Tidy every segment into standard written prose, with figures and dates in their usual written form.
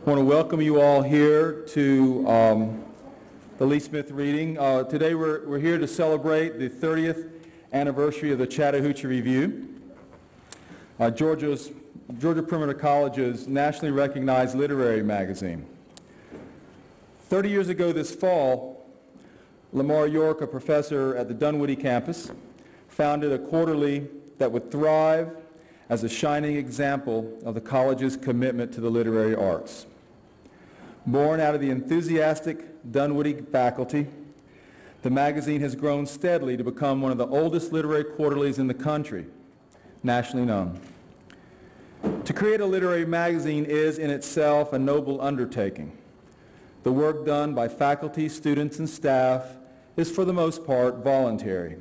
I want to welcome you all here to the Lee Smith reading. Today we're here to celebrate the 30th anniversary of the Chattahoochee Review, Georgia Perimeter College's nationally recognized literary magazine. 30 years ago this fall, Lamar York, a professor at the Dunwoody campus, founded a quarterly that would thrive as a shining example of the college's commitment to the literary arts. Born out of the enthusiastic Dunwoody faculty, the magazine has grown steadily to become one of the oldest literary quarterlies in the country, nationally known. To create a literary magazine is in itself a noble undertaking. The work done by faculty, students, and staff is for the most part voluntary.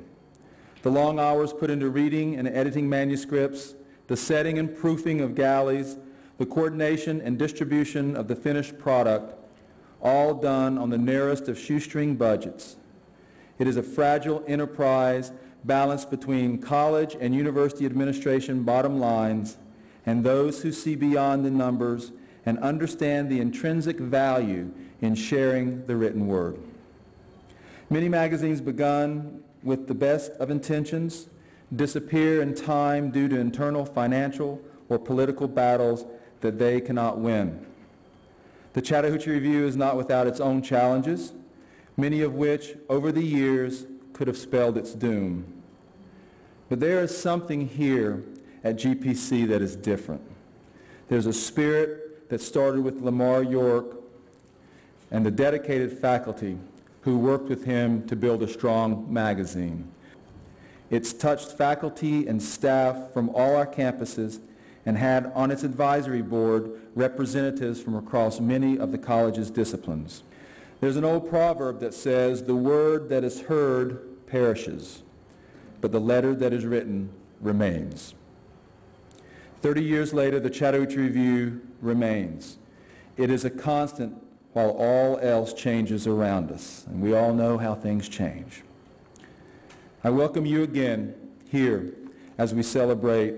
The long hours put into reading and editing manuscripts, the setting and proofing of galleys, the coordination and distribution of the finished product, all done on the narrowest of shoestring budgets. It is a fragile enterprise balanced between college and university administration bottom lines and those who see beyond the numbers and understand the intrinsic value in sharing the written word. Many magazines begun with the best of intentions disappear in time due to internal financial or political battles that they cannot win. The Chattahoochee Review is not without its own challenges, many of which over the years could have spelled its doom. But there is something here at GPC that is different. There's a spirit that started with Lamar York and the dedicated faculty who worked with him to build a strong magazine. It's touched faculty and staff from all our campuses and had on its advisory board representatives from across many of the college's disciplines. There's an old proverb that says, "The word that is heard perishes, but the letter that is written remains." 30 years later, the Chattahoochee Review remains. It is a constant while all else changes around us, and we all know how things change. I welcome you again here as we celebrate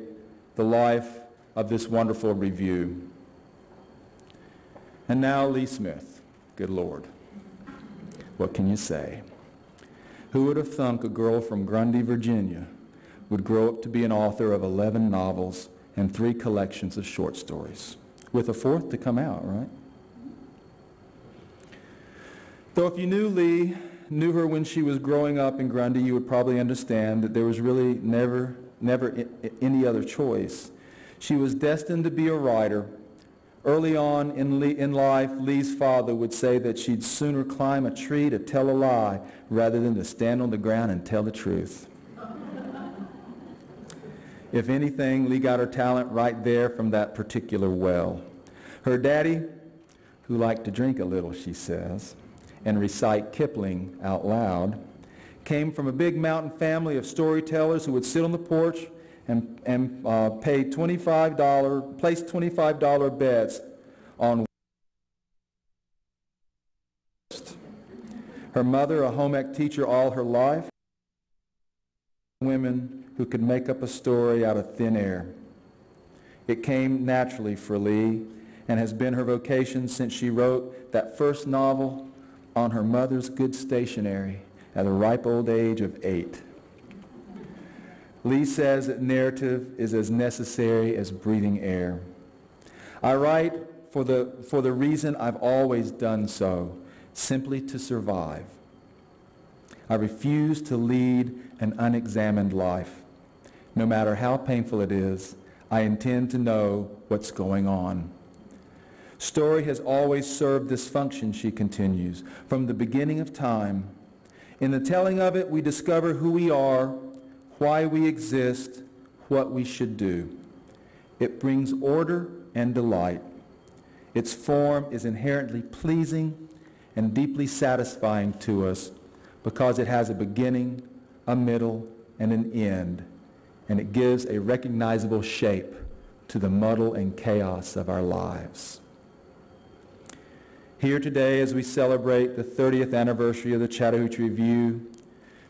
the life of this wonderful review. And now Lee Smith, good Lord, what can you say? Who would have thunk a girl from Grundy, Virginia would grow up to be an author of 11 novels and 3 collections of short stories, with a 4th to come out, right? Though if you knew her when she was growing up in Grundy, you would probably understand that there was really never any other choice. She was destined to be a writer. Early on in life, Lee's father would say that she'd sooner climb a tree to tell a lie rather than to stand on the ground and tell the truth. If anything, Lee got her talent right there from that particular well. Her daddy, who liked to drink a little, she says, and recite Kipling out loud, came from a big mountain family of storytellers who would sit on the porch and place $25 bets on. Her mother, a home ec teacher all her life, women who could make up a story out of thin air. It came naturally for Lee and has been her vocation since she wrote that first novel on her mother's good stationery at the ripe old age of 8. Lee says that narrative is as necessary as breathing air. I write for the reason I've always done so, simply to survive. I refuse to lead an unexamined life. No matter how painful it is, I intend to know what's going on. Story has always served this function, she continues, from the beginning of time. In the telling of it, we discover who we are, why we exist, what we should do. It brings order and delight. Its form is inherently pleasing and deeply satisfying to us because it has a beginning, a middle, and an end, and it gives a recognizable shape to the muddle and chaos of our lives. Here today, as we celebrate the 30th anniversary of the Chattahoochee Review,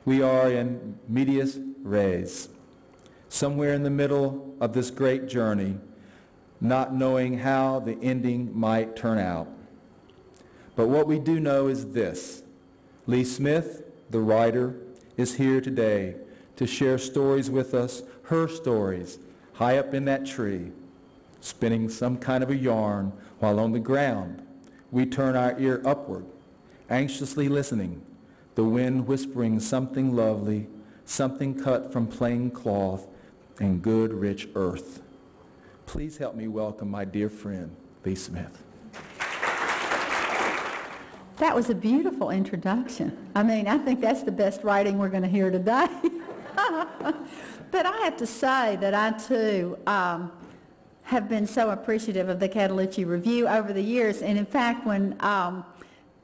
we are in medias res, somewhere in the middle of this great journey, not knowing how the ending might turn out. But what we do know is this: Lee Smith, the writer, is here today to share stories with us, her stories, high up in that tree, spinning some kind of a yarn while on the ground we turn our ear upward, anxiously listening, the wind whispering something lovely, something cut from plain cloth and good rich earth. Please help me welcome my dear friend, Lee Smith. That was a beautiful introduction. I mean, I think that's the best writing we're going to hear today. But I have to say that I, too, have been so appreciative of the Chattahoochee Review over the years. And in fact, when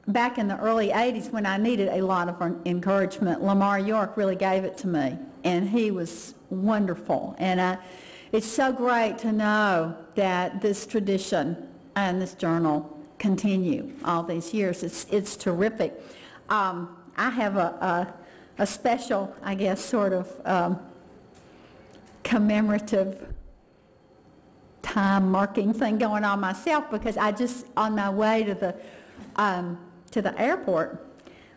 back in the early 80s, when I needed a lot of encouragement, Lamar York really gave it to me. And he was wonderful. And it's so great to know that this tradition and this journal continue all these years. It's terrific. I have a special, I guess, sort of commemorative time marking thing going on myself, because I just, on my way to the airport,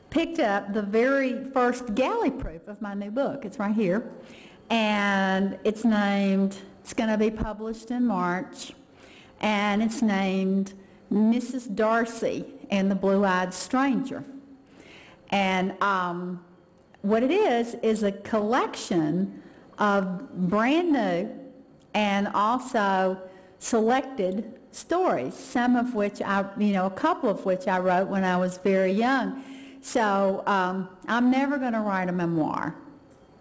picked up the very first galley proof of my new book. It's right here. And it's named, it's going to be published in March, and it's named Mrs. Darcy and the Blue-Eyed Stranger. And what it is a collection of brand new and also selected stories, some of which a couple of which I wrote when I was very young. So I'm never going to write a memoir.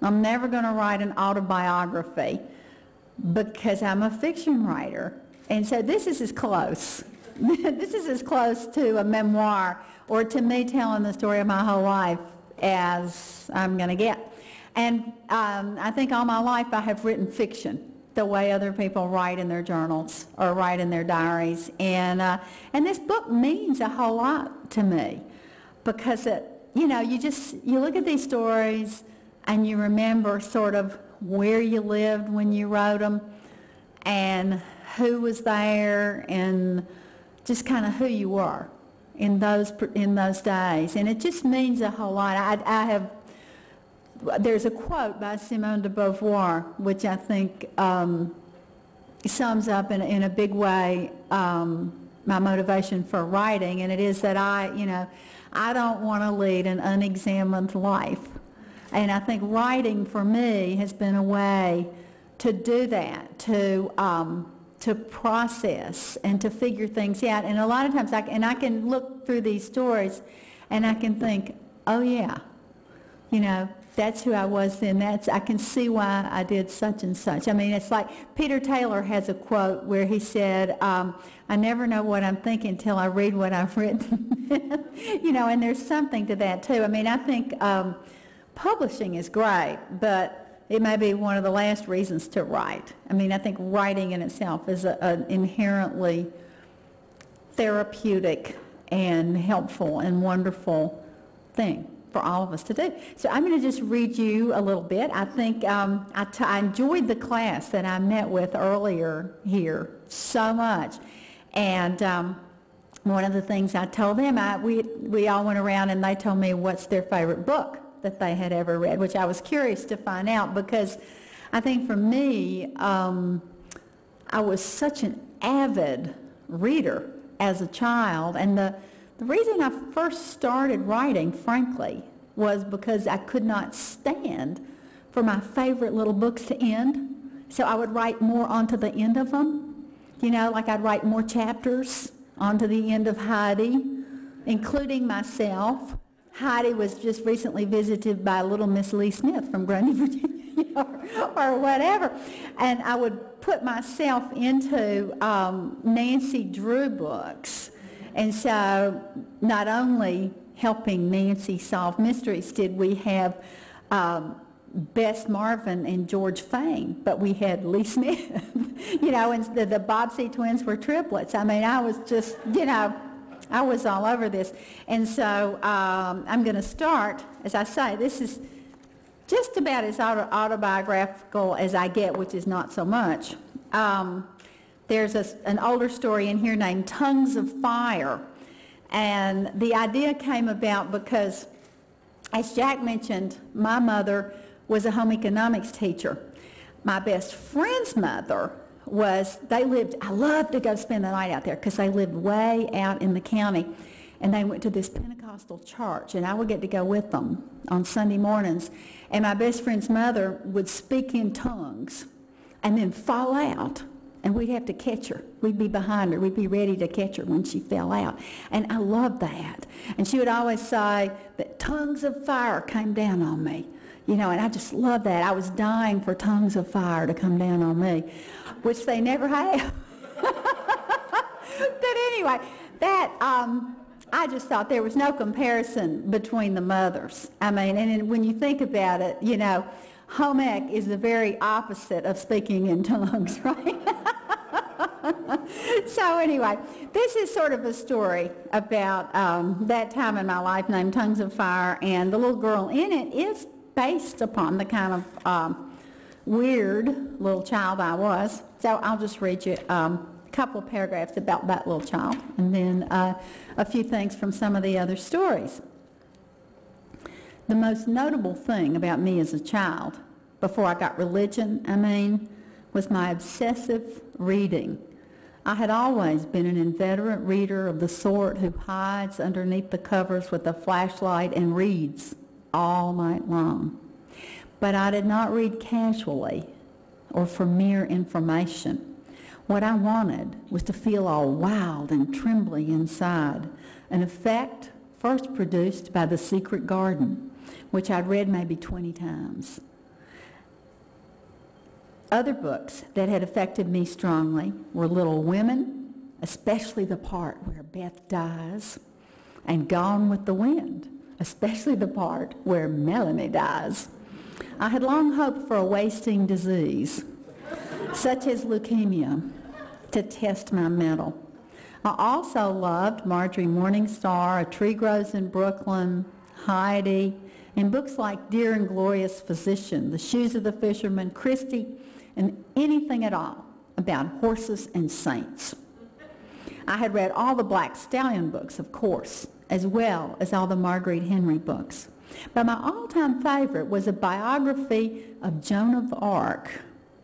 I'm never going to write an autobiography because I'm a fiction writer. And so this is as close. This is as close to a memoir or to me telling the story of my whole life as I'm going to get. And I think all my life I have written fiction the way other people write in their journals or write in their diaries. And this book means a whole lot to me because you look at these stories and you remember sort of where you lived when you wrote them and who was there and just kind of who you were in those days. And it just means a whole lot. There's a quote by Simone de Beauvoir, which I think sums up in a big way my motivation for writing, and it is that I don't want to lead an unexamined life. And I think writing for me has been a way to do that, to process and to figure things out. And a lot of times I can look through these stories and I can think, oh yeah, that's who I was then. I can see why I did such and such. I mean, it's like Peter Taylor has a quote where he said, I never know what I'm thinking until I read what I've written. And there's something to that too. I mean, I think publishing is great, but it may be one of the last reasons to write. I mean, I think writing in itself is an inherently therapeutic and helpful and wonderful thing for all of us to do. So I'm going to just read you a little bit. I think I enjoyed the class that I met with earlier here so much. And one of the things I told them, we all went around and they told me what's their favorite book that they had ever read, which I was curious to find out because I think for me, I was such an avid reader as a child. And the reason I first started writing, frankly, was because I could not stand for my favorite little books to end. So I would write more onto the end of them. Like I'd write more chapters onto the end of Heidi, including myself. Heidi was just recently visited by little Miss Lee Smith from Grundy, Virginia, or whatever. And I would put myself into Nancy Drew books. And so not only helping Nancy solve mysteries did we have Bess Marvin and George Fane, but we had Lee Smith, and the Bobbsey twins were triplets. I mean, I was just, I was all over this. And so I'm going to start, as I say, this is just about as autobiographical as I get, which is not so much. there's an older story in here named Tongues of Fire. And the idea came about because, as Jack mentioned, my mother was a home economics teacher. My best friend's mother I loved to go spend the night out there because they lived way out in the county. And they went to this Pentecostal church, and I would get to go with them on Sunday mornings. And my best friend's mother would speak in tongues and then fall out, and we'd have to catch her. We'd be behind her. We'd be ready to catch her when she fell out. And I loved that. And she would always say that tongues of fire came down on me. You know, and I just loved that. I was dying for tongues of fire to come down on me, which they never have. But anyway, I just thought there was no comparison between the mothers. I mean, and when you think about it, you know, home ec is the very opposite of speaking in tongues, right? So anyway, this is sort of a story about that time in my life named Tongues of Fire, and the little girl in it is based upon the kind of weird little child I was. So I'll just read you a couple of paragraphs about that little child, and then a few things from some of the other stories. The most notable thing about me as a child, before I got religion, was my obsessive reading. I had always been an inveterate reader of the sort who hides underneath the covers with a flashlight and reads all night long. But I did not read casually or for mere information. What I wanted was to feel all wild and trembling inside, an effect first produced by The Secret Garden, which I'd read maybe 20 times. Other books that had affected me strongly were Little Women, especially the part where Beth dies, and Gone with the Wind, especially the part where Melanie dies. I had long hoped for a wasting disease, such as leukemia, to test my mettle. I also loved Marjorie Morningstar, A Tree Grows in Brooklyn, Heidi, and books like Dear and Glorious Physician, The Shoes of the Fisherman, Christie, and anything at all about horses and saints. I had read all the Black Stallion books, of course, as well as all the Marguerite Henry books. But my all-time favorite was a biography of Joan of Arc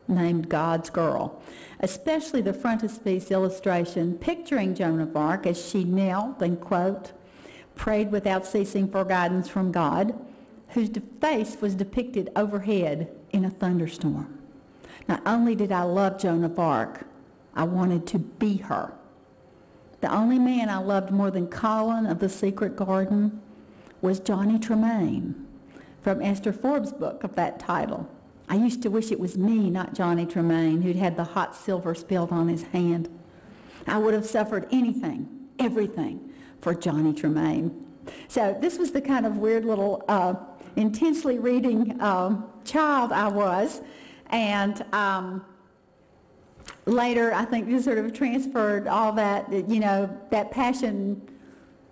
named God's Girl, especially the frontispiece illustration picturing Joan of Arc as she knelt and, quote, prayed without ceasing for guidance from God, whose face was depicted overhead in a thunderstorm. Not only did I love Joan of Arc, I wanted to be her. The only man I loved more than Colin of The Secret Garden was Johnny Tremaine from Esther Forbes' book of that title. I used to wish it was me, not Johnny Tremaine, who'd had the hot silver spilled on his hand. I would have suffered anything, everything, for Johnny Tremaine. So this was the kind of weird little intensely reading child I was. And later, I think just sort of transferred all that, you know, that passion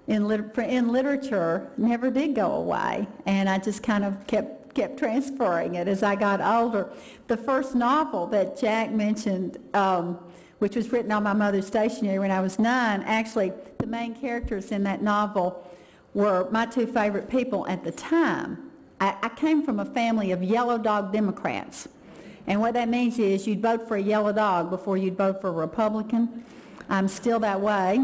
in literature never did go away. And I just kind of kept transferring it as I got older. The first novel that Jack mentioned, which was written on my mother's stationery when I was 9, actually, the main characters in that novel were my two favorite people at the time. I came from a family of yellow dog Democrats. And what that means is you'd vote for a yellow dog before you'd vote for a Republican. I'm still that way.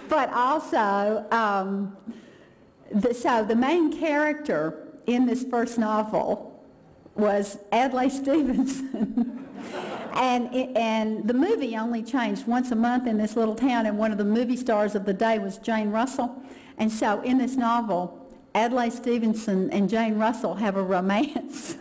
But also, so the main character in this first novel was Adlai Stevenson. And the movie only changed once a month in this little town, and one of the movie stars of the day was Jane Russell. And so in this novel, Adlai Stevenson and Jane Russell have a romance.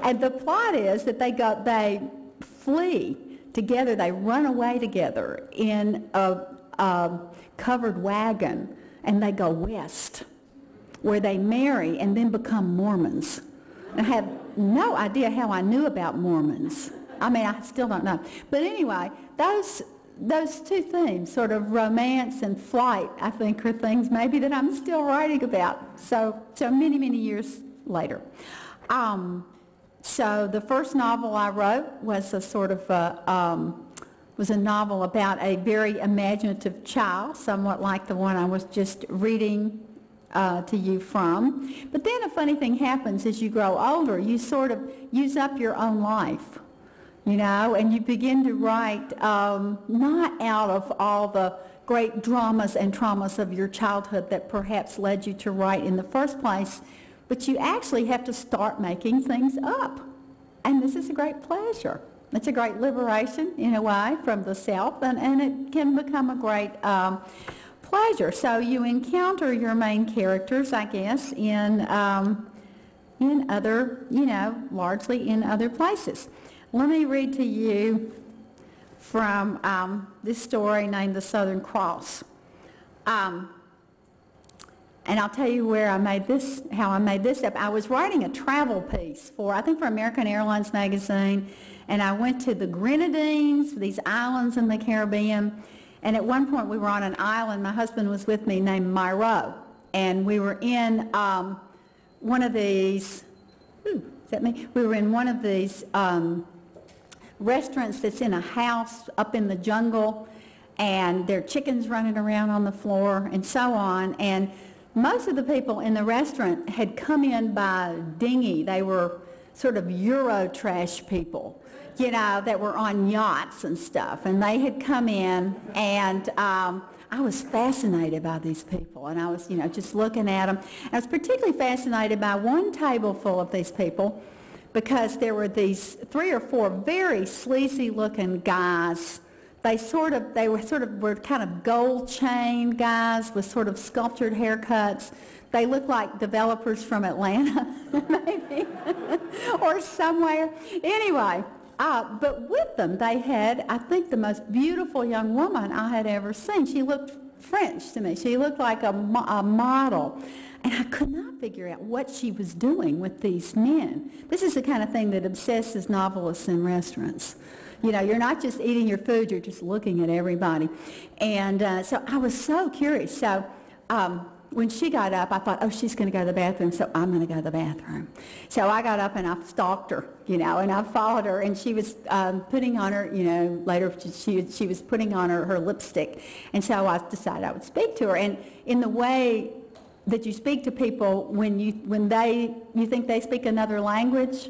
And the plot is that they flee together, they run away together in a covered wagon, and they go west, where they marry and then become Mormons. And I have no idea how I knew about Mormons. I mean, I still don't know. But anyway, those two themes, sort of romance and flight, I think are things maybe that I'm still writing about, so many, many years later. So the first novel I wrote was a sort of was a novel about a very imaginative child, somewhat like the one I was just reading to you from. But then a funny thing happens as you grow older. You sort of use up your own life, you know, and you begin to write not out of all the great dramas and traumas of your childhood that perhaps led you to write in the first place, but you actually have to start making things up. And this is a great pleasure. It's a great liberation, in a way, from the self, and it can become a great pleasure. So you encounter your main characters, I guess, in other, you know, largely in other places. Let me read to you from this story named The Southern Cross. And I'll tell you where I made this, how I made this up. I was writing a travel piece for, I think, for American Airlines magazine, and I went to the Grenadines, these islands in the Caribbean, and at one point we were on an island, my husband was with me, named Myro, and we were in one of these, is that me? We were in one of these restaurants that's in a house up in the jungle, and there are chickens running around on the floor and so on, and most of the people in the restaurant had come in by dinghy. They were sort of Euro trash people, you know, that were on yachts and stuff. And they had come in, and I was fascinated by these people. And I was, you know, just looking at them. I was particularly fascinated by one table full of these people because there were these 3 or 4 very sleazy-looking guys. They were kind of gold chain guys with sort of sculptured haircuts. They looked like developers from Atlanta, maybe, or somewhere. Anyway, but with them they had, I think, the most beautiful young woman I had ever seen. She looked French to me. She looked like a model. And I could not figure out what she was doing with these men. This is the kind of thing that obsesses novelists in restaurants. You know, you're not just eating your food, you're just looking at everybody. And so I was so curious. So when she got up, I thought, oh, she's going to go to the bathroom, so I'm going to go to the bathroom. So I got up and I stalked her, you know, and I followed her, and she was putting on her, you know, later she was putting on her lipstick. And so I decided I would speak to her. And in the way that you speak to people when you think they speak another language,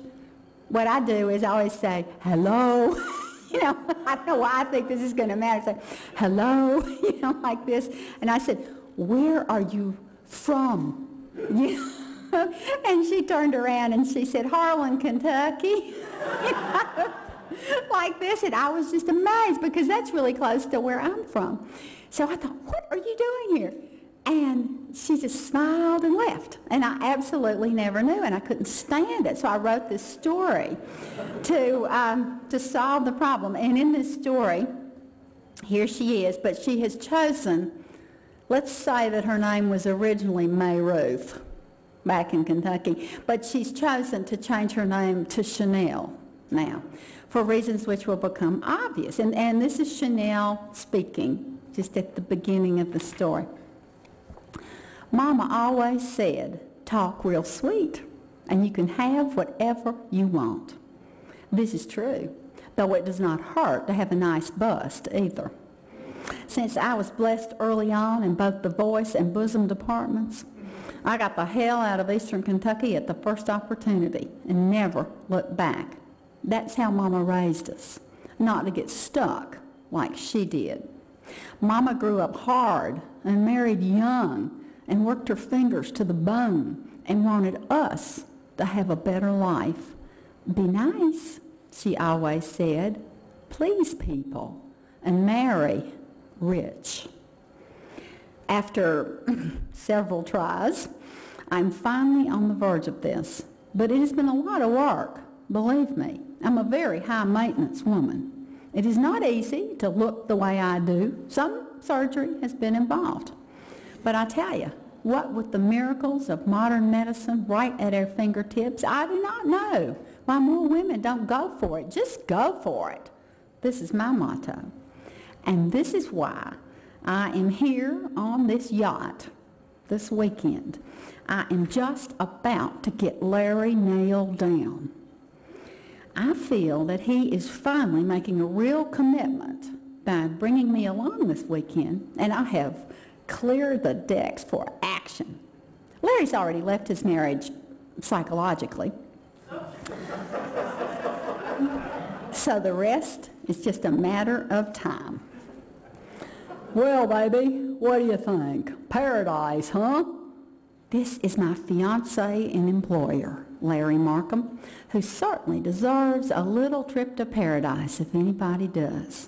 what I do is I always say, hello. You know, I don't know why I think this is going to matter. Say, hello, you know, like this. And I said, where are you from? You know? And she turned around and she said, Harlan, Kentucky. You know, like this. And I was just amazed because that's really close to where I'm from. So I thought, what are you doing here? And she just smiled and left. And I absolutely never knew, and I couldn't stand it. So I wrote this story to solve the problem. And in this story, here she is, but she has chosen, let's say that her name was originally May Ruth back in Kentucky, but she's chosen to change her name to Chanel now for reasons which will become obvious. And this is Chanel speaking just at the beginning of the story. Mama always said, talk real sweet, and you can have whatever you want. This is true, though it does not hurt to have a nice bust either. Since I was blessed early on in both the voice and bosom departments, I got the hell out of Eastern Kentucky at the first opportunity and never looked back. That's how Mama raised us, not to get stuck like she did. Mama grew up hard and married young and worked her fingers to the bone and wanted us to have a better life. Be nice, she always said, please people, and marry rich. After several tries, I'm finally on the verge of this, but it has been a lot of work, believe me. I'm a very high-maintenance woman. It is not easy to look the way I do. Some surgery has been involved. But I tell you, what with the miracles of modern medicine right at our fingertips, I do not know why more women don't go for it. Just go for it. This is my motto. And this is why I am here on this yacht this weekend. I am just about to get Larry nailed down. I feel that he is finally making a real commitment by bringing me along this weekend, and I have cleared the decks for action. Larry's already left his marriage psychologically. So the rest is just a matter of time. Well, baby, what do you think? Paradise, huh? This is my fiancé and employer, Larry Markham, who certainly deserves a little trip to paradise if anybody does.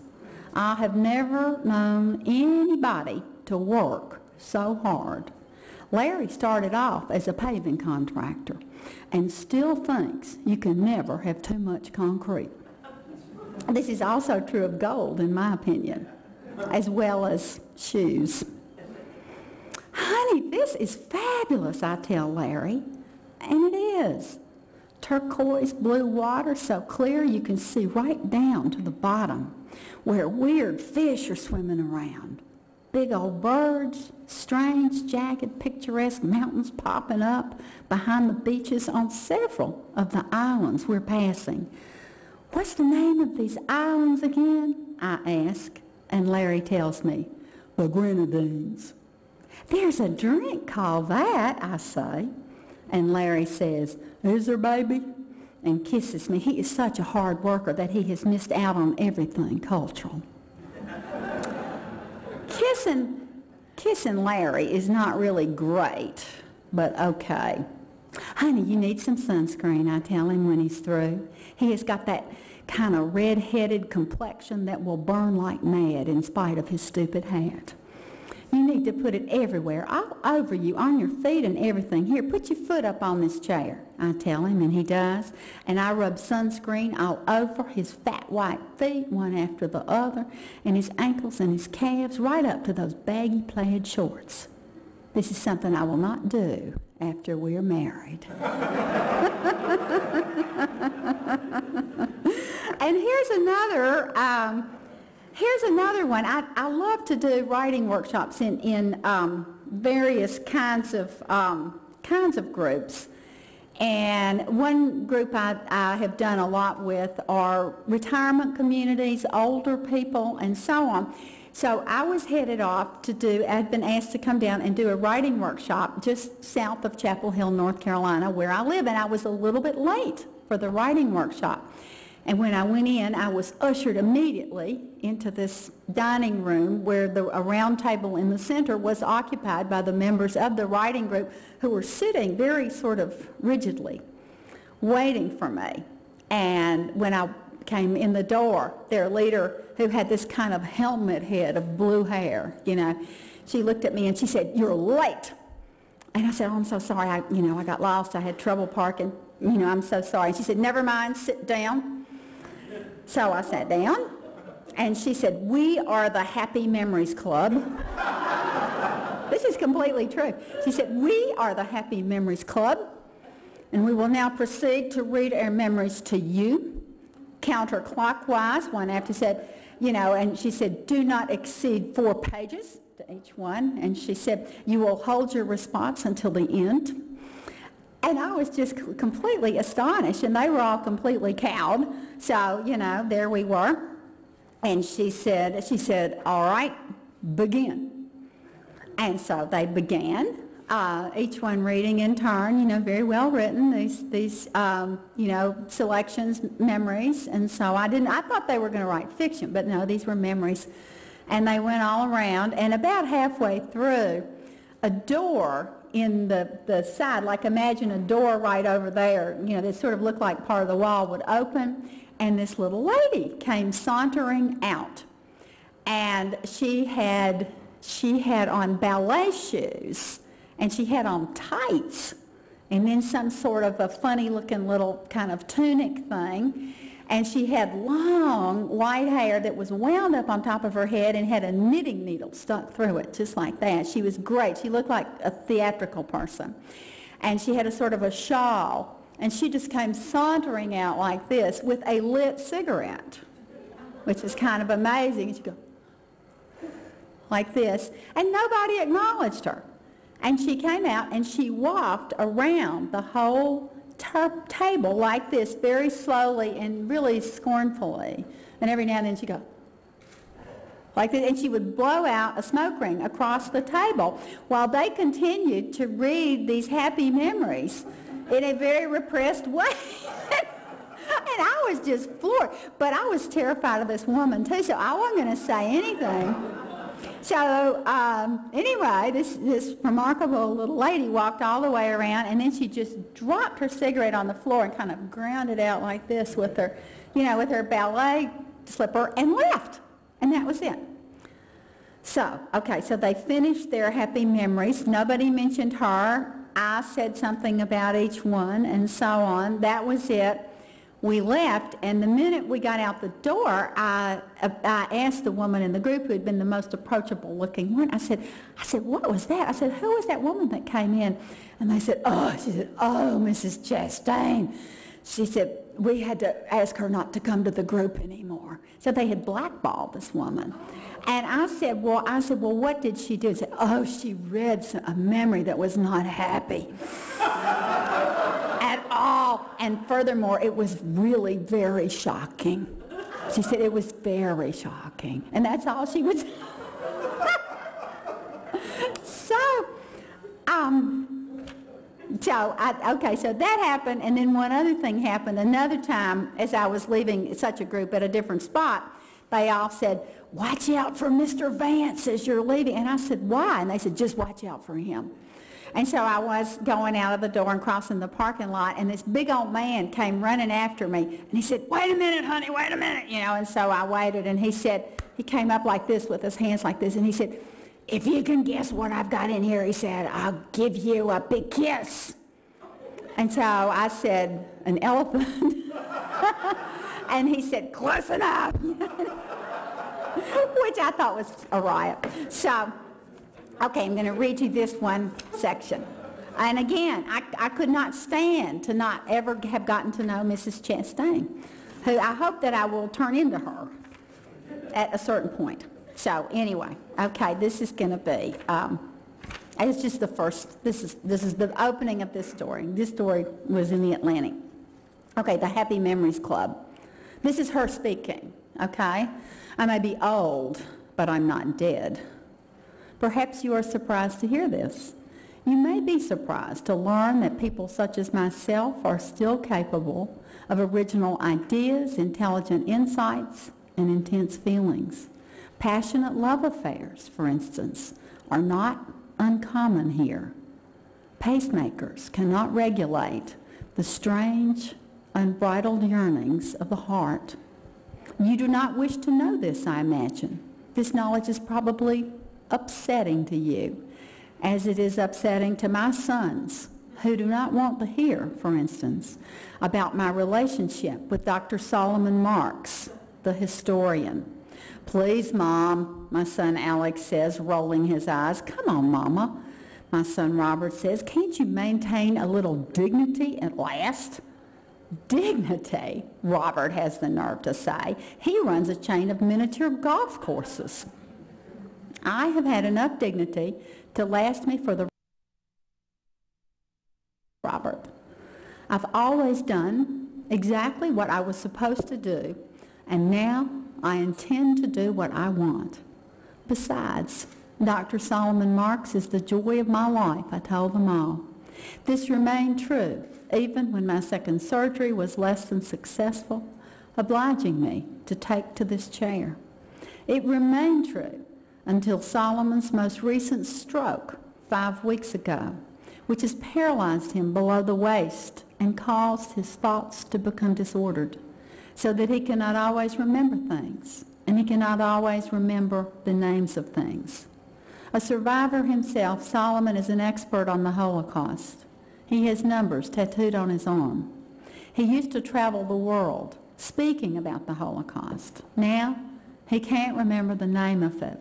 I have never known anybody to work so hard. Larry started off as a paving contractor and still thinks you can never have too much concrete. This is also true of gold, in my opinion, as well as shoes. Honey, this is fabulous, I tell Larry, and it is. Turquoise blue water so clear you can see right down to the bottom where weird fish are swimming around. Big old birds, strange, jagged, picturesque mountains popping up behind the beaches on several of the islands we're passing. What's the name of these islands again? I ask, and Larry tells me, the Grenadines. There's a drink called that, I say, and Larry says, is there, baby? And kisses me. He is such a hard worker that he has missed out on everything cultural. Kissing Larry is not really great, but okay. Honey, you need some sunscreen, I tell him when he's through. He has got that kind of red-headed complexion that will burn like mad in spite of his stupid hat. You need to put it everywhere, all over you, on your feet and everything. Here, put your foot up on this chair, I tell him, and he does. And I rub sunscreen all over his fat white feet, one after the other, and his ankles and his calves, right up to those baggy plaid shorts. This is something I will not do after we are married. And here's another one. I love to do writing workshops in various kinds of groups. And one group I have done a lot with are retirement communities, older people, and so on. So I was headed off I'd been asked to come down and do a writing workshop just south of Chapel Hill, North Carolina, where I live, and I was a little bit late for the writing workshop. And when I went in, I was ushered immediately into this dining room where a round table in the center was occupied by the members of the writing group who were sitting very sort of rigidly, waiting for me. And when I came in the door, their leader, who had this kind of helmet head of blue hair, she looked at me and she said, "You're late." And I said, "Oh, I'm so sorry. I got lost. I had trouble parking. I'm so sorry." And she said, "Never mind, sit down." So I sat down, and she said, "We are the Happy Memories Club." This is completely true. She said, "We are the Happy Memories Club, and we will now proceed to read our memories to you, counterclockwise," one after said, and she said, "Do not exceed 4 pages to each one." And she said, "You will hold your response until the end." And I was just completely astonished, and they were all completely cowed. So, there we were. And she said, "All right, begin." And so they began, each one reading in turn, very well written, these selections, memories. And so I thought they were going to write fiction, but no, these were memories. And they went all around, and about halfway through, a door in the side, like imagine a door right over there, that sort of looked like part of the wall, would open, and this little lady came sauntering out. And she had on ballet shoes, and she had on tights, and then some sort of a funny looking little kind of tunic thing. And she had long white hair that was wound up on top of her head and had a knitting needle stuck through it, just like that. She was great. She looked like a theatrical person. And she had a sort of a shawl. And she just came sauntering out like this with a lit cigarette, which is kind of amazing. And she'd go like this. And nobody acknowledged her. And she came out and she walked around the whole table like this, very slowly and really scornfully. And every now and then she'd go like this, and she would blow out a smoke ring across the table while they continued to read these happy memories in a very repressed way. And I was just floored. But I was terrified of this woman too, so I wasn't going to say anything. So anyway, this remarkable little lady walked all the way around, and then she just dropped her cigarette on the floor and kind of ground it out like this with her, with her ballet slipper, and left. And that was it. So, okay, so they finished their happy memories. Nobody mentioned her. I said something about each one, and so on. That was it. We left, and the minute we got out the door, I asked the woman in the group who had been the most approachable looking one, I said, what was that? I said, who was that woman that came in? And they said, she said, Mrs. Chastain. She said, we had to ask her not to come to the group anymore. So they had blackballed this woman. And I said, well, what did she do? She said, she read a memory that was not happy at all. And furthermore, it was really very shocking. She said it was very shocking. And that's all she would say. So that happened, and then one other thing happened. Another time, as I was leaving such a group at a different spot, they all said, watch out for Mr. Vance as you're leaving. And I said, why? And they said, just watch out for him. And so I was going out of the door and crossing the parking lot, and this big old man came running after me, and he said, wait a minute, honey, wait a minute, and so I waited, and he came up like this with his hands like this, and he said, if you can guess what I've got in here, he said, I'll give you a big kiss. And so I said, an elephant. And he said, close enough. Which I thought was a riot. So, okay, I'm going to read you this one section. And again, I could not stand to not ever have gotten to know Mrs. Chastain, who I hope that I will turn into her at a certain point. So anyway, okay, this is going to be, it's just the first, this is the opening of this story. This story was in the Atlantic. Okay, the Happy Memories Club. This is her speaking, okay? I may be old, but I'm not dead. Perhaps you are surprised to hear this. You may be surprised to learn that people such as myself are still capable of original ideas, intelligent insights, and intense feelings. Passionate love affairs, for instance, are not uncommon here. Pacemakers cannot regulate the strange, unbridled yearnings of the heart. You do not wish to know this, I imagine. This knowledge is probably upsetting to you, as it is upsetting to my sons, who do not want to hear, for instance, about my relationship with Dr. Solomon Marks, the historian. Please, Mom, my son Alex says, rolling his eyes. Come on, Mama. My son Robert says, can't you maintain a little dignity at last? Dignity, Robert has the nerve to say. He runs a chain of miniature golf courses. I have had enough dignity to last me for the Robert. I've always done exactly what I was supposed to do, and now I intend to do what I want. Besides, Dr. Solomon Marks is the joy of my life, I told them all. This remained true, even when my second surgery was less than successful, obliging me to take to this chair. It remained true until Solomon's most recent stroke 5 weeks ago, which has paralyzed him below the waist and caused his thoughts to become disordered, so that he cannot always remember things, and he cannot always remember the names of things. A survivor himself, Solomon is an expert on the Holocaust. He has numbers tattooed on his arm. He used to travel the world speaking about the Holocaust. Now, he can't remember the name of it.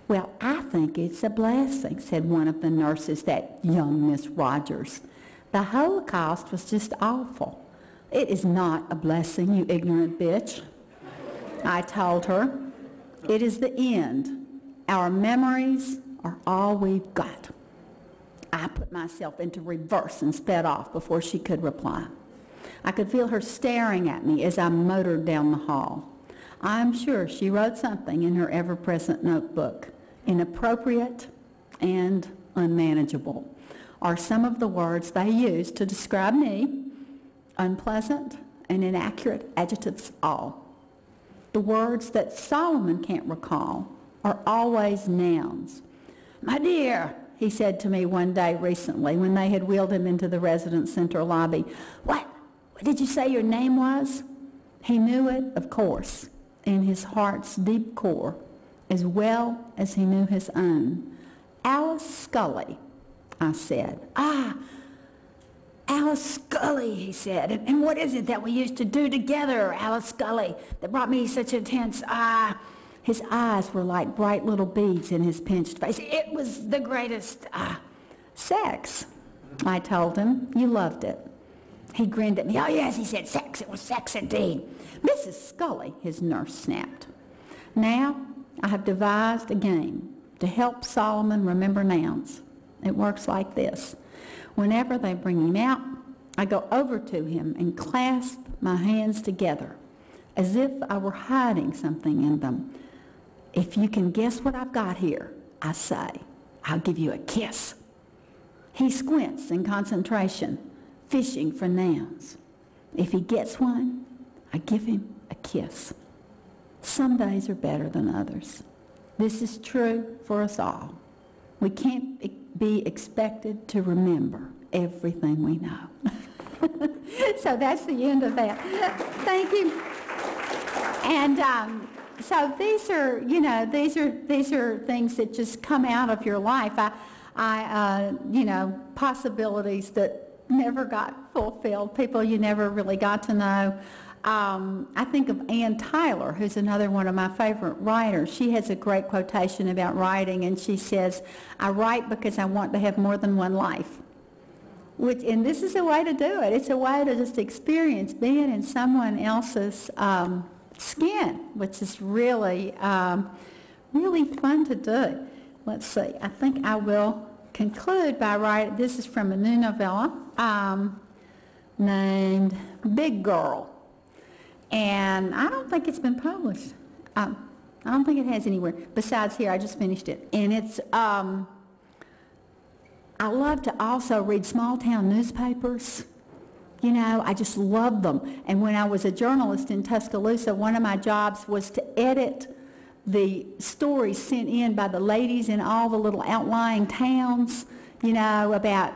Well, I think it's a blessing, said one of the nurses, that young Miss Rogers. The Holocaust was just awful. It is not a blessing, you ignorant bitch. I told her, it is the end. Our memories are all we've got. I put myself into reverse and sped off before she could reply. I could feel her staring at me as I motored down the hall. I'm sure she wrote something in her ever-present notebook. Inappropriate and unmanageable are some of the words they used to describe me, unpleasant and inaccurate adjectives all. The words that Solomon can't recall are always nouns. "My dear," he said to me one day recently when they had wheeled him into the residence center lobby. What did you say your name was?" He knew it, of course, in his heart's deep core, as well as he knew his own. "Alice Scully," I said. "Ah, Alice Scully," he said. And what is it that we used to do together, Alice Scully, that brought me such intense, His eyes were like bright little beads in his pinched face. "It was the greatest, sex," I told him. "You loved it." He grinned at me. "Oh, yes," he said, "sex. It was sex indeed." "Mrs. Scully," his nurse snapped. Now I have devised a game to help Solomon remember nouns. It works like this. Whenever they bring him out, I go over to him and clasp my hands together as if I were hiding something in them. "If you can guess what I've got here," I say, "I'll give you a kiss." He squints in concentration, fishing for nouns. If he gets one, I give him a kiss. Some days are better than others. This is true for us all. We can't be expected to remember everything we know. So that's the end of that. Thank you. And so these are, these are things that just come out of your life. Possibilities that never got fulfilled, people you never really got to know. I think of Ann Tyler, who's another one of my favorite writers. She has a great quotation about writing, and she says, "I write because I want to have more than one life." And this is a way to do it. It's a way to just experience being in someone else's skin, which is really, really fun to do. Let's see. I think I will conclude by writing. This is from a new novella named Big Girl. And I don't think it's been published. I don't think it has anywhere. Besides here, I just finished it. And it's, I love to also read small town newspapers. I just love them. And when I was a journalist in Tuscaloosa, one of my jobs was to edit the stories sent in by the ladies in all the little outlying towns, about,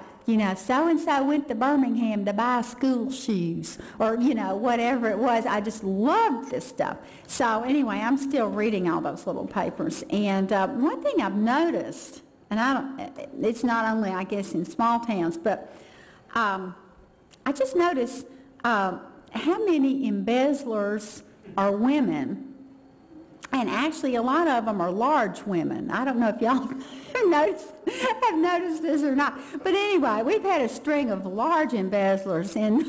so-and-so went to Birmingham to buy school shoes, or, whatever it was. I just loved this stuff. So anyway, I'm still reading all those little papers. And one thing I've noticed, and it's not only, I guess, in small towns, but I just noticed how many embezzlers are women. And actually, a lot of them are large women. I don't know if y'all have noticed this or not. But anyway, we've had a string of large embezzlers in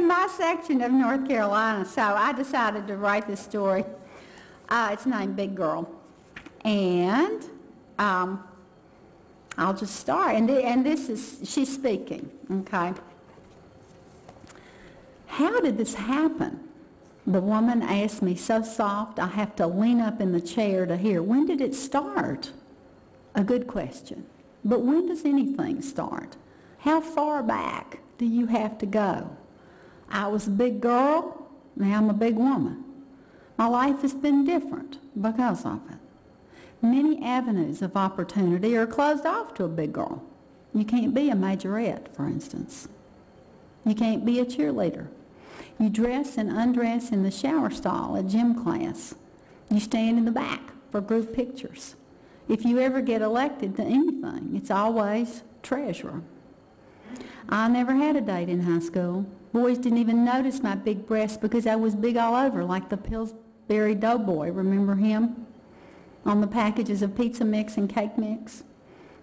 my section of North Carolina. So I decided to write this story. It's named Big Girl. And I'll just start. And this is, she's speaking, okay? "How did this happen?" The woman asked me so soft I have to lean up in the chair to hear. When did it start? A good question. But when does anything start? How far back do you have to go? I was a big girl, now I'm a big woman. My life has been different because of it. Many avenues of opportunity are closed off to a big girl. You can't be a majorette, for instance. You can't be a cheerleader. You dress and undress in the shower stall at gym class. You stand in the back for group pictures. If you ever get elected to anything, it's always treasurer. I never had a date in high school. Boys didn't even notice my big breasts because I was big all over, like the Pillsbury Doughboy, remember him? On the packages of pizza mix and cake mix.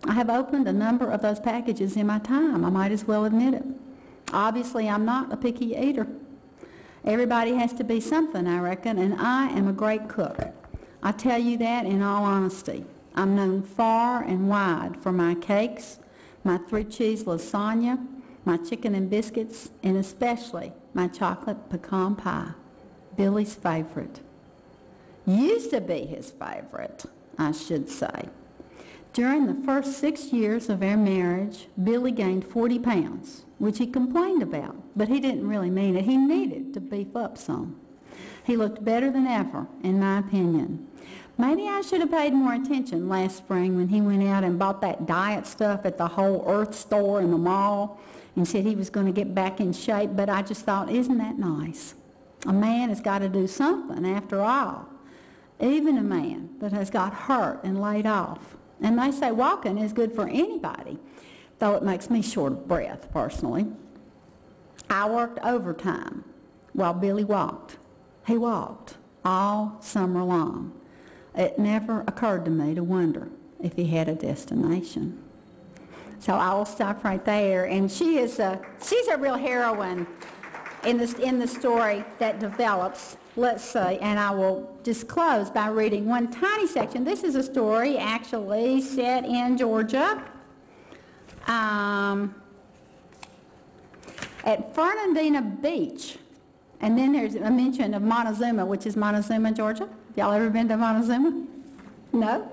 I have opened a number of those packages in my time, I might as well admit it. Obviously, I'm not a picky eater. Everybody has to be something, I reckon, and I am a great cook. I tell you that in all honesty. I'm known far and wide for my cakes, my 3-cheese lasagna, my chicken and biscuits, and especially my chocolate pecan pie, Billy's favorite. Used to be his favorite, I should say. During the first 6 years of our marriage, Billy gained 40 pounds, which he complained about, but he didn't really mean it. He needed to beef up some. He looked better than ever, in my opinion. Maybe I should have paid more attention last spring when he went out and bought that diet stuff at the Whole Earth store in the mall and said he was going to get back in shape, but I just thought, isn't that nice? A man has got to do something after all, even a man that has got hurt and laid off. And they say walking is good for anybody, though it makes me short of breath, personally. I worked overtime while Billy walked. He walked all summer long. It never occurred to me to wonder if he had a destination. So I will stop right there. And she's a real heroine in the story that develops, let's say, and I will just close by reading one tiny section. This is a story actually set in Georgia at Fernandina Beach. And then there's a mention of Montezuma, which is Montezuma, Georgia. Y'all ever been to Montezuma? No?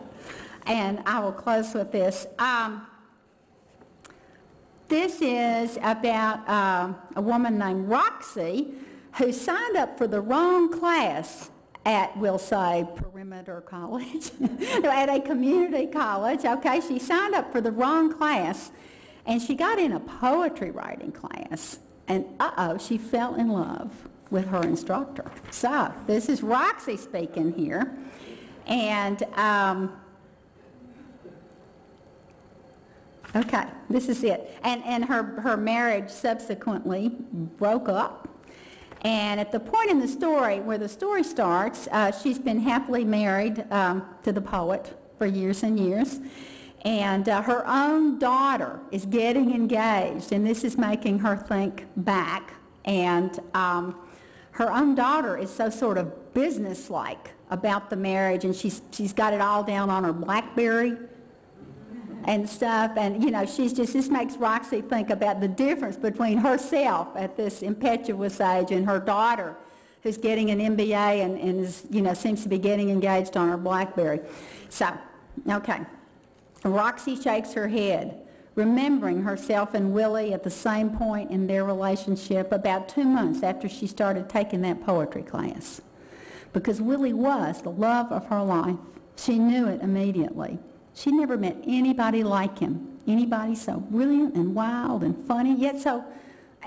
And I will close with this. This is about a woman named Roxy who signed up for the wrong class at, we'll say, Perimeter College, at a community college. Okay, she signed up for the wrong class, and she got in a poetry writing class, and she fell in love with her instructor. So this is Roxy speaking here, and okay, this is it. And her marriage subsequently broke up. And at the point in the story where the story starts, she's been happily married to the poet for years and years. And her own daughter is getting engaged, and this is making her think back. And her own daughter is so sort of businesslike about the marriage, and she's got it all down on her BlackBerry and stuff, and you know, this makes Roxy think about the difference between herself at this impetuous age and her daughter who's getting an MBA and is, you know, seems to be getting engaged on her BlackBerry. So, okay, Roxy shakes her head, remembering herself and Willie at the same point in their relationship about 2 months after she started taking that poetry class. Because Willie was the love of her life. She knew it immediately. She never met anybody like him, anybody so brilliant and wild and funny, yet so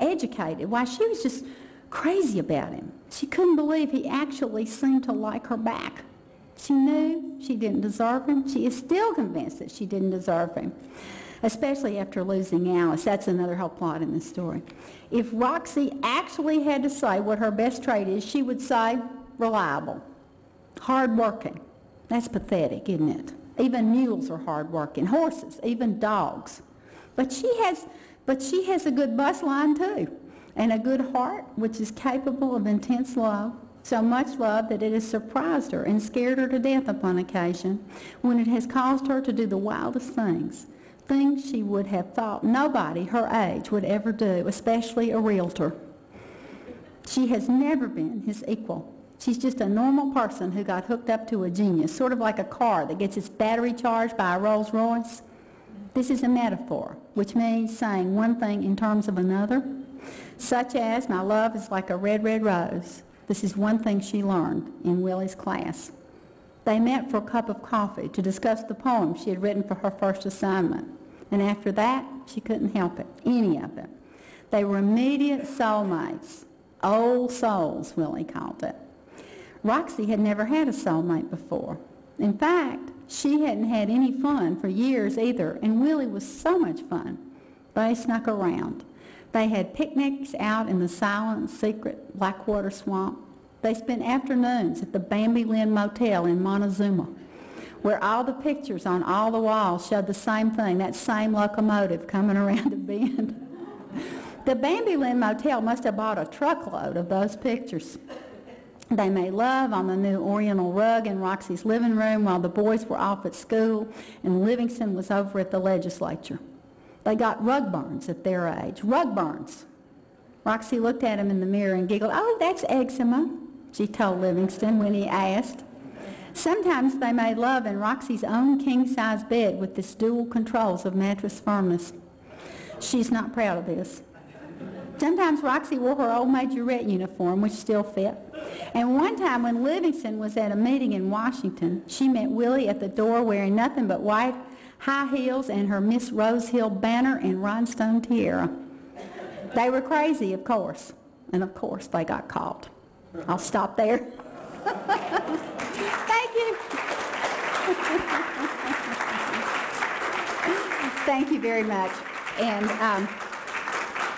educated. Why, she was just crazy about him. She couldn't believe he actually seemed to like her back. She knew she didn't deserve him. She is still convinced that she didn't deserve him, especially after losing Alice. That's another whole plot in this story. If Roxy actually had to say what her best trait is, she would say reliable, hardworking. That's pathetic, isn't it? Even mules are hardworking, horses, even dogs. But she has a good bus line too, and a good heart which is capable of intense love, so much love that it has surprised her and scared her to death upon occasion, when it has caused her to do the wildest things, things she would have thought nobody her age would ever do, especially a realtor. She has never been his equal. She's just a normal person who got hooked up to a genius, sort of like a car that gets its battery charged by a Rolls Royce. This is a metaphor, which means saying one thing in terms of another, such as, my love is like a red, red rose. This is one thing she learned in Willie's class. They met for a cup of coffee to discuss the poem she had written for her first assignment. And after that, she couldn't help it, any of it. They were immediate soulmates, old souls, Willie called it. Roxy had never had a soulmate before. In fact, she hadn't had any fun for years either, and Willie was so much fun. They snuck around. They had picnics out in the silent, secret Blackwater Swamp. They spent afternoons at the Bambi Lynn Motel in Montezuma, where all the pictures on all the walls showed the same thing, that same locomotive coming around a bend. The Bambi Lynn Motel must have bought a truckload of those pictures. They made love on the new oriental rug in Roxy's living room while the boys were off at school and Livingston was over at the legislature. They got rug burns at their age. Rug burns. Roxy looked at him in the mirror and giggled. "Oh, that's eczema," she told Livingston when he asked. Sometimes they made love in Roxy's own king-size bed with its dual controls of mattress firmness. She's not proud of this. Sometimes Roxy wore her old majorette uniform, which still fit. And one time when Livingston was at a meeting in Washington, she met Willie at the door wearing nothing but white high heels and her Miss Rosehill banner and rhinestone tiara. They were crazy, of course. And of course, they got caught. I'll stop there. Thank you. Thank you very much. And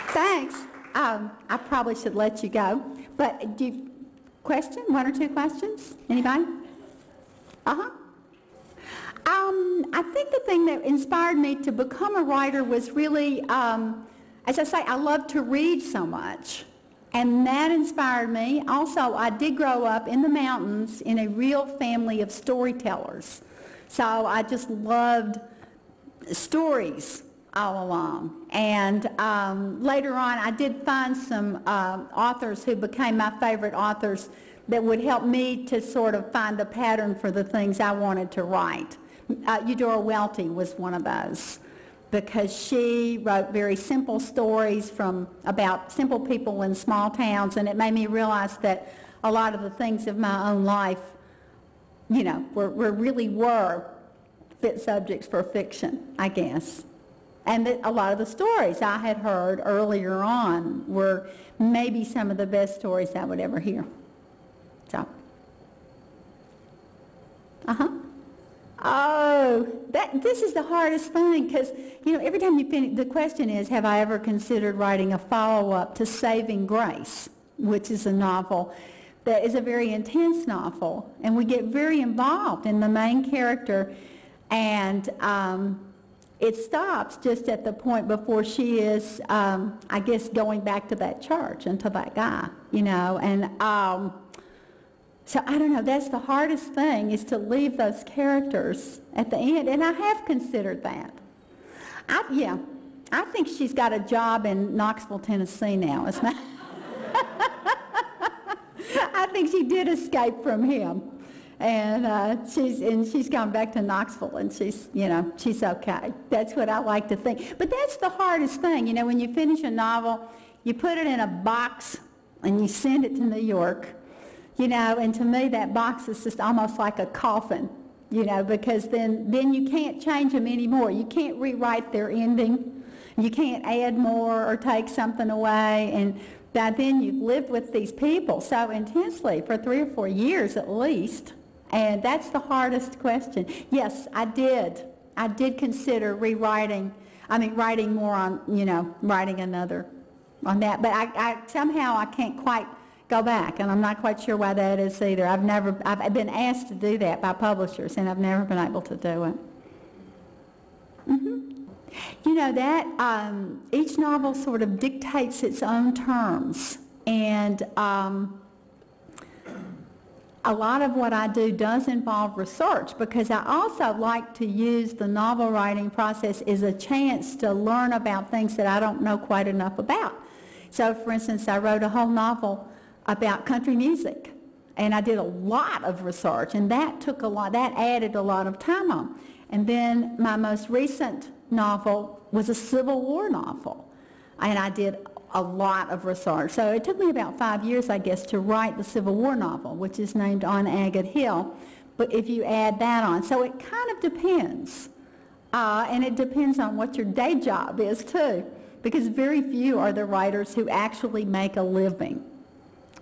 thanks. I probably should let you go. But do you question? One or two questions? Anybody? I think the thing that inspired me to become a writer was really, as I say, I love to read so much. And that inspired me. Also, I did grow up in the mountains in a real family of storytellers. So I just loved stories all along. And later on, I did find some authors who became my favorite authors that would help me to sort of find a pattern for the things I wanted to write. Eudora Welty was one of those, because she wrote very simple stories about simple people in small towns, and it made me realize that a lot of the things of my own life, you know, really were fit subjects for fiction, I guess. And that a lot of the stories I had heard earlier on were maybe some of the best stories I would ever hear. So, Oh, this is the hardest thing, because, you know, every time you finish, the question is, have I ever considered writing a follow-up to Saving Grace, which is a novel that is a very intense novel, and we get very involved in the main character, and it stops just at the point before she is, I guess, going back to that church and to that guy, you know, and so I don't know, that's the hardest thing, is to leave those characters at the end, and I have considered that. I think she's got a job in Knoxville, Tennessee now. I think she did escape from him, and she's gone back to Knoxville, and she's okay. That's what I like to think. But that's the hardest thing, you know, when you finish a novel, you put it in a box and you send it to New York. You know, and to me that box is just almost like a coffin, you know, because then you can't change them anymore. You can't rewrite their ending. You can't add more or take something away. And by then you've lived with these people so intensely for 3 or 4 years at least. And that's the hardest question. Yes, I did. I did consider writing more on, you know, writing another on that. But I somehow I can't quite go back, and I'm not quite sure why that is either. I've been asked to do that by publishers, and I've never been able to do it. You know, that each novel sort of dictates its own terms, and a lot of what I do does involve research, because I also like to use the novel writing process as a chance to learn about things that I don't know quite enough about. So, for instance, I wrote a whole novel about country music, and I did a lot of research, and that added a lot of time on. And then my most recent novel was a Civil War novel, and I did a lot of research. So it took me about 5 years, I guess, to write the Civil War novel, which is named On Agate Hill, but if you add that on. So it kind of depends, and it depends on what your day job is too, because very few are the writers who actually make a living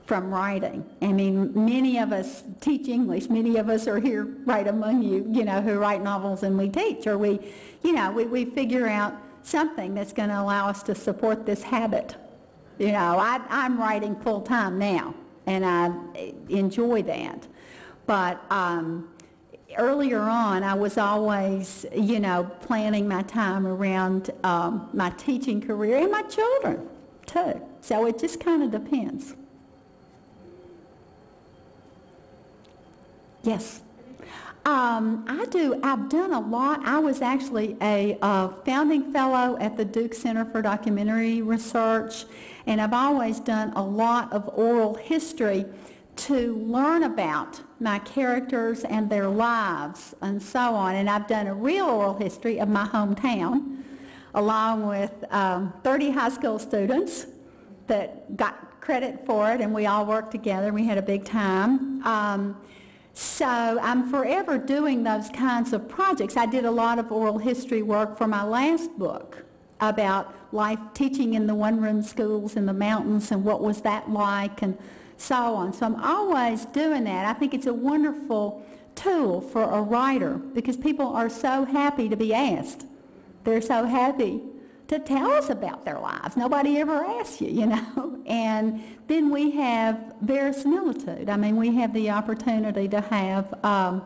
from writing. I mean, many of us teach English. Many of us are here right among you, you know, who write novels and we teach, or we figure out something that's going to allow us to support this habit. You know, I'm writing full time now, and I enjoy that. But earlier on, I was always, you know, planning my time around my teaching career and my children too. So it just kind of depends. Yes. I've done a lot. I was actually a founding fellow at the Duke Center for Documentary Research, and I've always done a lot of oral history to learn about my characters and their lives and so on. And I've done a real oral history of my hometown, along with 30 high school students that got credit for it, and we all worked together. We had a big time. So I'm forever doing those kinds of projects. I did a lot of oral history work for my last book about life teaching in the one-room schools in the mountains and what was that like and so on. So I'm always doing that. I think it's a wonderful tool for a writer because people are so happy to be asked. They're so happy to tell us about their lives. Nobody ever asks you, you know. And then we have verisimilitude. I mean, we have the opportunity to have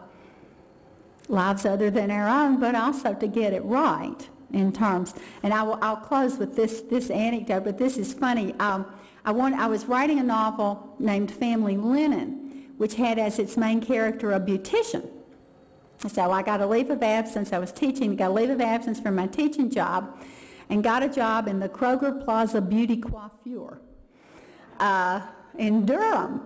lives other than our own, but also to get it right in terms. And I'll close with this anecdote, but this is funny. I was writing a novel named Family Linen, which had as its main character a beautician. So I got a leave of absence. I was teaching, got a leave of absence from my teaching job, and got a job in the Kroger Plaza Beauty Coiffure in Durham,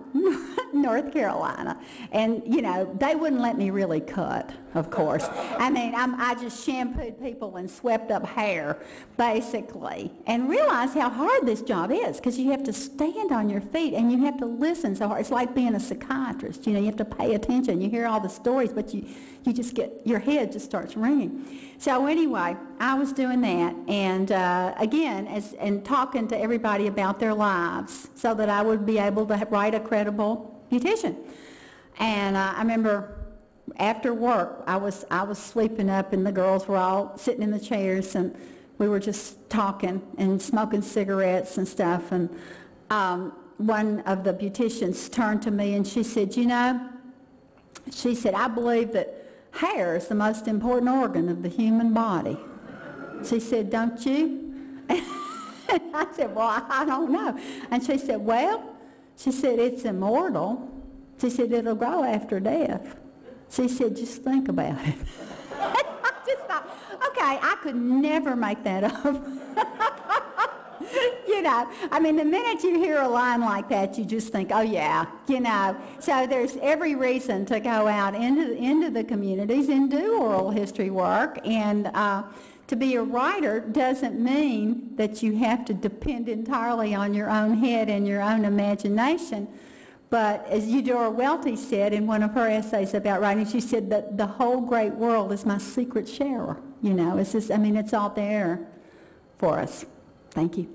North Carolina. And, you know, they wouldn't let me really cut, of course. I mean, I just shampooed people and swept up hair, basically, and realized how hard this job is because you have to stand on your feet and you have to listen so hard. It's like being a psychiatrist. You know, you have to pay attention. You hear all the stories, but you just get, your head just starts ringing. So anyway, I was doing that, and again, and talking to everybody about their lives so that I would be able to write a credible beautician. And I remember after work, I was sweeping up, and the girls were all sitting in the chairs, and we were just talking and smoking cigarettes and stuff. And one of the beauticians turned to me, and she said, you know, she said, I believe that hair is the most important organ of the human body. She said, don't you? And I said, well, I don't know. And she said, well, she said, it's immortal. She said, it'll grow after death. She said, just think about it. I just thought, okay, I could never make that up. You know, I mean, the minute you hear a line like that, you just think, oh yeah, you know. So there's every reason to go out into the communities and do oral history work. And to be a writer doesn't mean that you have to depend entirely on your own head and your own imagination. But as Eudora Welty said in one of her essays about writing, she said that the whole great world is my secret sharer. You know, it's just, I mean, it's all there for us. Thank you.